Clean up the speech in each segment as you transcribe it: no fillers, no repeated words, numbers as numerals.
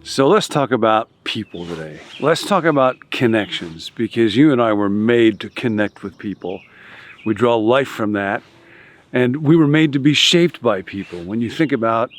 So let's talk about people today. Let's talk about connections, because you and I were made to connect with people. We draw life from that, and we were made to be shaped by people. When you think about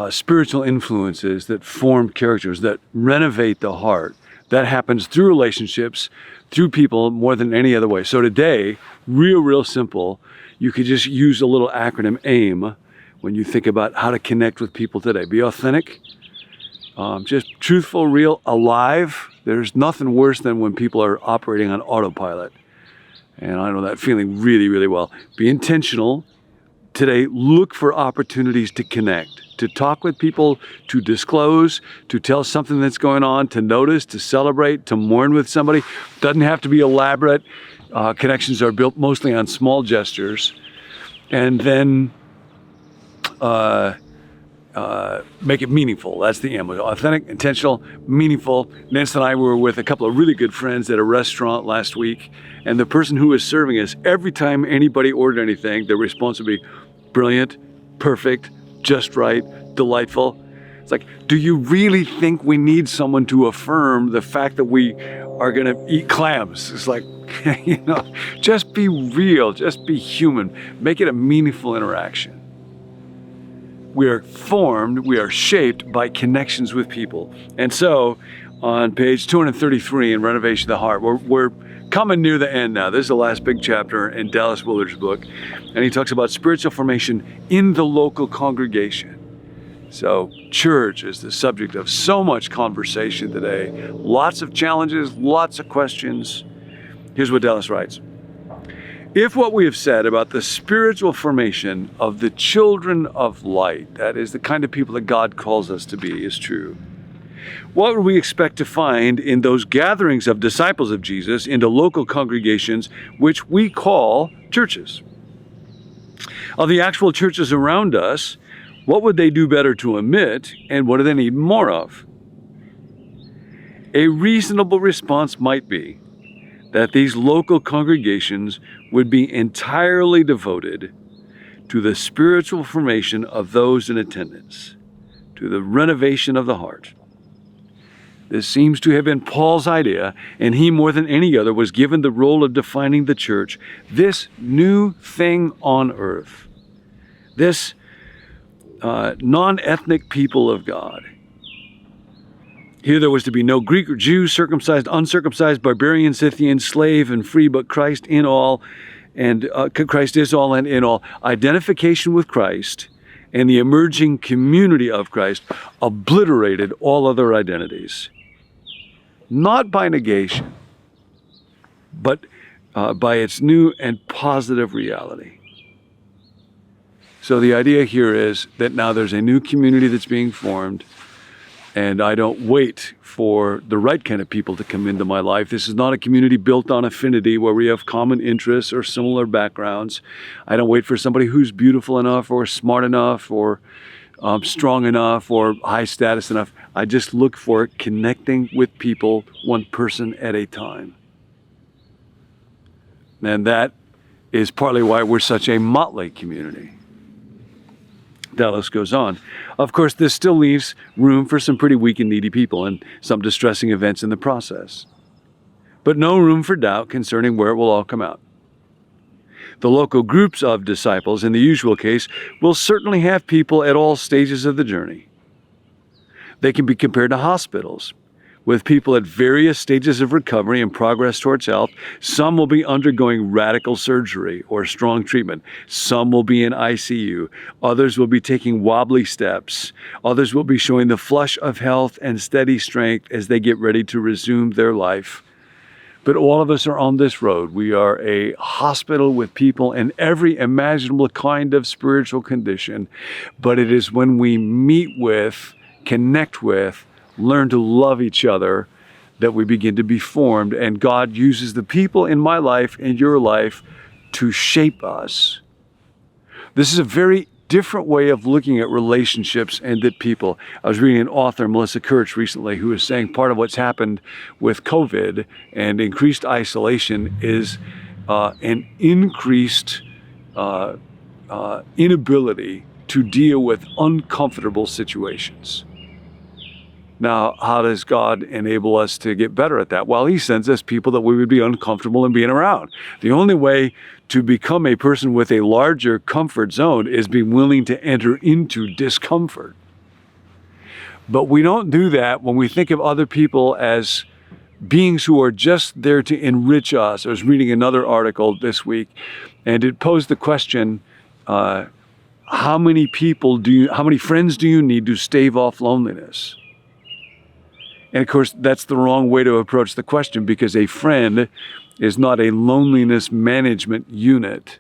spiritual influences that form characters, that renovate the heart, that happens through relationships, through people more than any other way. So today, real simple, you could just use a little acronym AIM when you think about how to connect with people today. Be authentic. Just truthful, real, alive. There's nothing worse than when people are operating on autopilot. And I know that feeling really well. Be intentional. Today, look for opportunities to connect, to talk with people, to disclose, to tell something that's going on, to notice, to celebrate, to mourn with somebody. Doesn't have to be elaborate. Connections are built mostly on small gestures. And then make it meaningful. That's the M. Authentic, intentional, meaningful. Nancy and I were with a couple of really good friends at a restaurant last week, and the person who was serving us, every time anybody ordered anything, their response would be brilliant, perfect, just right, delightful. It's like, do you really think we need someone to affirm the fact that we are going to eat clams? It's like, just be real, just be human. Make it a meaningful interaction. We are formed, we are shaped by connections with people. And so on page 233 in Renovation of the Heart, we're coming near the end now. This is the last big chapter in Dallas Willard's book. And he talks about spiritual formation in the local congregation. So church is the subject of so much conversation today. Lots of challenges, lots of questions. Here's what Dallas writes. If what we have said about the spiritual formation of the children of light, that is the kind of people that God calls us to be, is true, what would we expect to find in those gatherings of disciples of Jesus into local congregations, which we call churches? Of the actual churches around us, what would they do better to omit, and what do they need more of? A reasonable response might be that these local congregations would be entirely devoted to the spiritual formation of those in attendance, to the renovation of the heart. This seems to have been Paul's idea, and he, more than any other, was given the role of defining the church, this new thing on earth, this non-ethnic people of God. Here there was to be no Greek or Jew, circumcised, uncircumcised, barbarian, Scythian, slave, and free, but Christ in all, and Christ is all and in all. Identification with Christ and the emerging community of Christ obliterated all other identities. Not by negation, but by its new and positive reality. So the idea here is that now there's a new community that's being formed, and I don't wait for the right kind of people to come into my life. This is not a community built on affinity where we have common interests or similar backgrounds. I don't wait for somebody who's beautiful enough or smart enough or strong enough or high status enough. I just look for connecting with people one person at a time. And that is partly why we're such a motley community. Dallas goes on. Of course, this still leaves room for some pretty weak and needy people and some distressing events in the process. But no room for doubt concerning where it will all come out. The local groups of disciples, in the usual case, will certainly have people at all stages of the journey. They can be compared to hospitals, with people at various stages of recovery and progress towards health. Some will be undergoing radical surgery or strong treatment. Some will be in ICU. Others will be taking wobbly steps. Others will be showing the flush of health and steady strength as they get ready to resume their life. But all of us are on this road. We are a hospital with people in every imaginable kind of spiritual condition. But it is when we meet with, connect with, learn to love each other, that we begin to be formed, and God uses the people in my life and your life to shape us. This is a very different way of looking at relationships and at people. I was reading an author, Melissa Kirch, recently, who was saying part of what's happened with COVID and increased isolation is an increased inability to deal with uncomfortable situations. Now, how does God enable us to get better at that? Well, he sends us people that we would be uncomfortable in being around. The only way to become a person with a larger comfort zone is being willing to enter into discomfort. But we don't do that when we think of other people as beings who are just there to enrich us. I was reading another article this week, and it posed the question, how many friends do you need to stave off loneliness? And of course, that's the wrong way to approach the question, because a friend is not a loneliness management unit.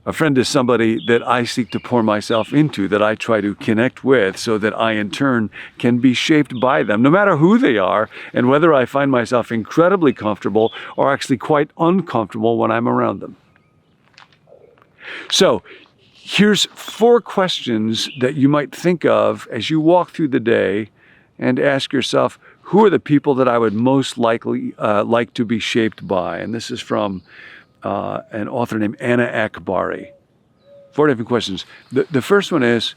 A friend is somebody that I seek to pour myself into, that I try to connect with, so that I in turn can be shaped by them, no matter who they are, and whether I find myself incredibly comfortable or actually quite uncomfortable when I'm around them. So, here's 4 questions that you might think of as you walk through the day and ask yourself, who are the people that I would most likely like to be shaped by? And this is from an author named Anna Akbari. 4 different questions. The first one is,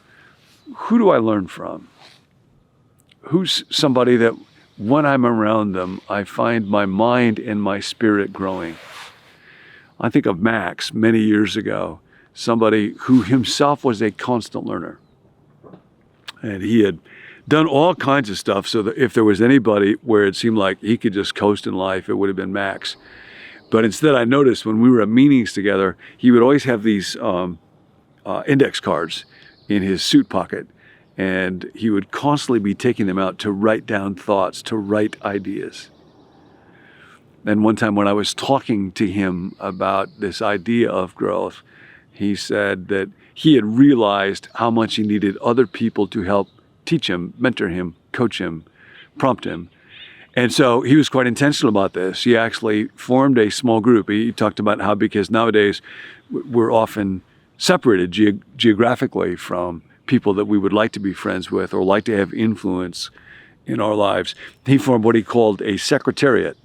who do I learn from? Who's somebody that when I'm around them, I find my mind and my spirit growing? I think of Max many years ago, somebody who himself was a constant learner. And he had done all kinds of stuff so that if there was anybody where it seemed like he could just coast in life, it would have been Max. But instead, I noticed when we were at meetings together, he would always have these index cards in his suit pocket, and he would constantly be taking them out to write down thoughts, to write ideas. And one time when I was talking to him about this idea of growth, he said that he had realized how much he needed other people to help teach him, mentor him, coach him, prompt him. And so he was quite intentional about this. He actually formed a small group. He talked about how, because nowadays we're often separated geographically from people that we would like to be friends with or like to have influence in our lives. He formed what he called a secretariat.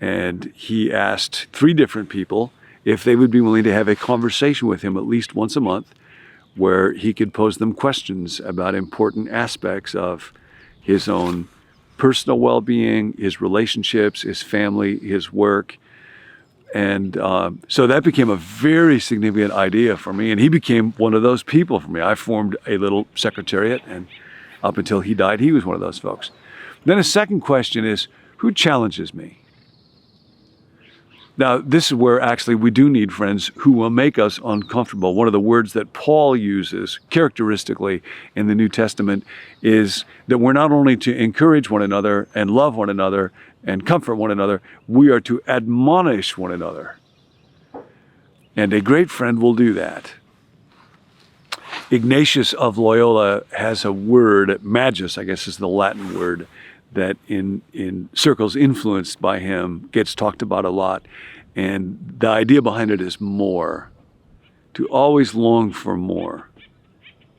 And he asked 3 different people if they would be willing to have a conversation with him at least once a month, where he could pose them questions about important aspects of his own personal well-being, his relationships, his family, his work. And so that became a very significant idea for me, and he became one of those people for me. I formed a little secretariat, and up until he died, he was one of those folks. Then a second question is, who challenges me? Now, this is where actually we do need friends who will make us uncomfortable. One of the words that Paul uses characteristically in the New Testament is that we're not only to encourage one another and love one another and comfort one another, we are to admonish one another. And a great friend will do that. Ignatius of Loyola has a word, magus, I guess is the Latin word, that in circles influenced by him gets talked about a lot. And the idea behind it is more. To always long for more.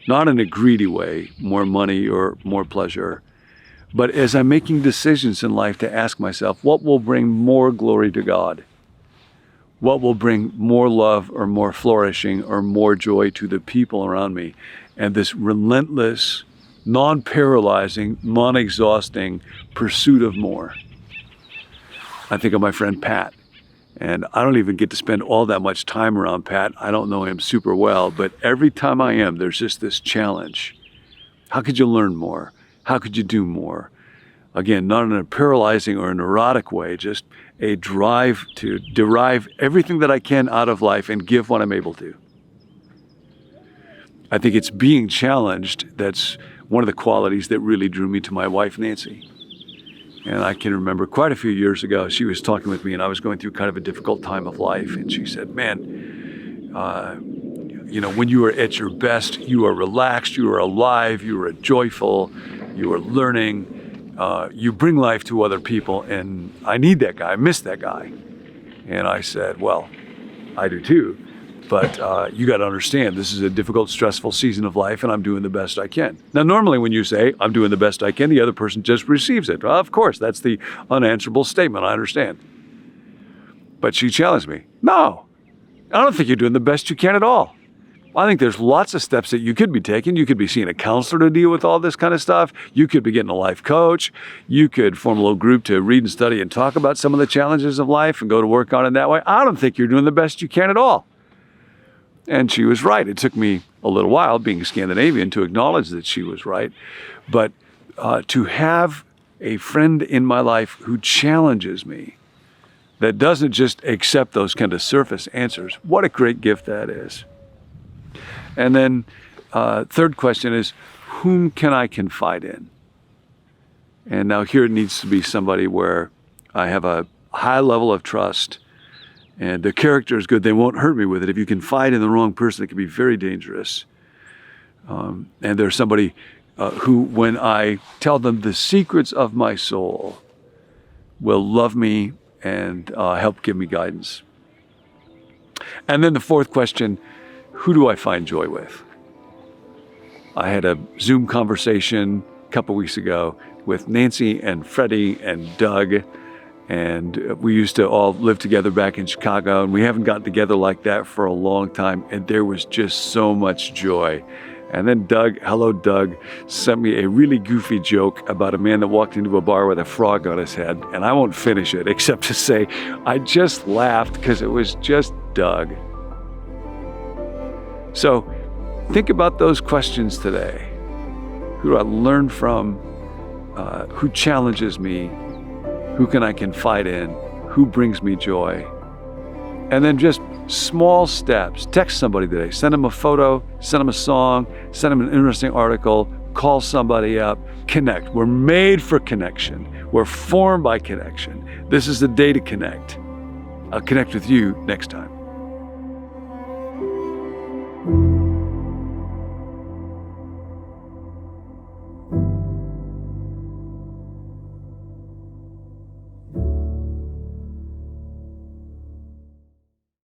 Not in a greedy way, more money or more pleasure, but as I'm making decisions in life to ask myself, what will bring more glory to God? What will bring more love or more flourishing or more joy to the people around me? And this relentless, non-paralyzing, non-exhausting pursuit of more. I think of my friend Pat, and I don't even get to spend all that much time around Pat. I don't know him super well, but every time I am, there's just this challenge. How could you learn more? How could you do more? Again, not in a paralyzing or a neurotic way, just a drive to derive everything that I can out of life and give what I'm able to. I think it's being challenged that's one of the qualities that really drew me to my wife, Nancy. And I can remember quite a few years ago, she was talking with me and I was going through kind of a difficult time of life. And she said, man, when you are at your best, you are relaxed, you are alive, you are joyful, you are learning. you bring life to other people, and I need that guy. I miss that guy. And I said, well, I do too. But you got to understand, this is a difficult, stressful season of life, and I'm doing the best I can. Now, normally when you say, I'm doing the best I can, the other person just receives it. Well, of course, that's the unanswerable statement. I understand. But she challenged me. No, I don't think you're doing the best you can at all. I think there's lots of steps that you could be taking. You could be seeing a counselor to deal with all this kind of stuff. You could be getting a life coach. You could form a little group to read and study and talk about some of the challenges of life and go to work on it that way. I don't think you're doing the best you can at all. And she was right. It took me a little while, being Scandinavian, to acknowledge that she was right. But to have a friend in my life who challenges me, that doesn't just accept those kind of surface answers, what a great gift that is. And then third question is, whom can I confide in? And now here it needs to be somebody where I have a high level of trust and the character is good. They won't hurt me with it. If you confide in the wrong person, it can be very dangerous. And there's somebody who, when I tell them the secrets of my soul, will love me and help give me guidance. And then the fourth question, who do I find joy with? I had a Zoom conversation a couple weeks ago with Nancy and Freddie and Doug, and we used to all live together back in Chicago, and we haven't gotten together like that for a long time, and there was just so much joy. And then Doug, hello Doug, sent me a really goofy joke about a man that walked into a bar with a frog on his head, and I won't finish it except to say I just laughed because it was just Doug. So think about those questions today. Who do I learn from? Who challenges me? Who can I confide in? Who brings me joy? And then just small steps. Text somebody today. Send them a photo, send them a song, send them an interesting article, call somebody up, connect. We're made for connection. We're formed by connection. This is the day to connect. I'll connect with you next time.